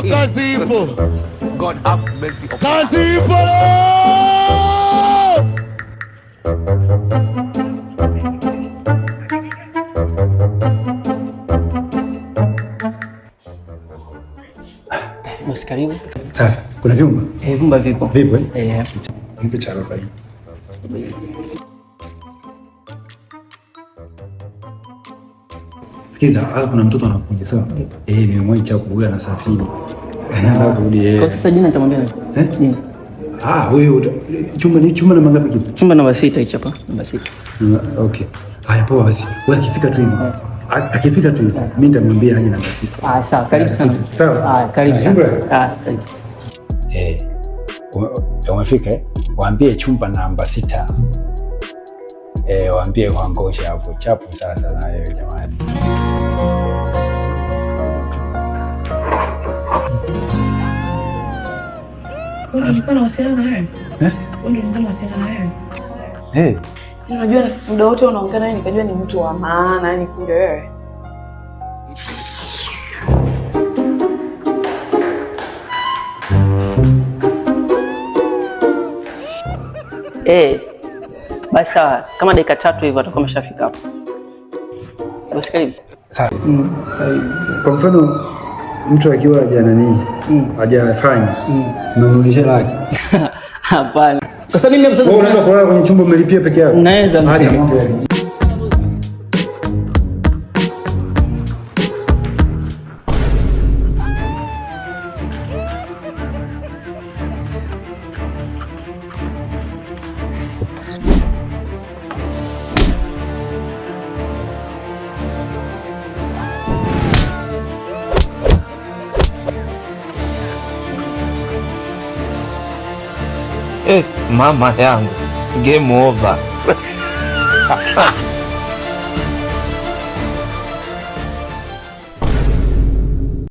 Kazi ipo. God have mercy upon us. Kazi ipo. Bosi karibu. Safi. Kuna vyumba? Vyumba vipo. Vipo eh? Nipe charoba hii. Sikiza, kuna mtoto anakuja sawa? Nimemwacha huyu anasafiri. Anaenda kurudi Kwa sasa jina nitamwambia nani? Jina. Wewe chumba na mangapi kitu? Chumba namba 6 hicho hapa, namba 6. Okay. Haya poa basi. Wewe akifika tu hivi. Akifika tu hivi, mimi nitamwambia aje namba 6. Sawa, karibu sana. Sawa. Karibu sana. Karibu. Wamefika waambie chumba namba 6. Waambie kwa ngosha hapo chapu sasa na wewe jamani. Unajua na wasiliana na wewe? Unajua na wasiliana na wewe? Unajua muda wote unaongea naye nikajua ni mtu wa maana, yani kumbe wewe. Basi sawa, kama dakika 3 hivyo atakuwa ameshafika hapo. Bosi karibu. Sawa. Kwa mfano mtu akiwa hajafanya unamrudisha laki. Hapana. Sasa mimi wewe unaweza kulala kwenye chumba umelipia peke yako? Naweza msema. Mama yangu, game over.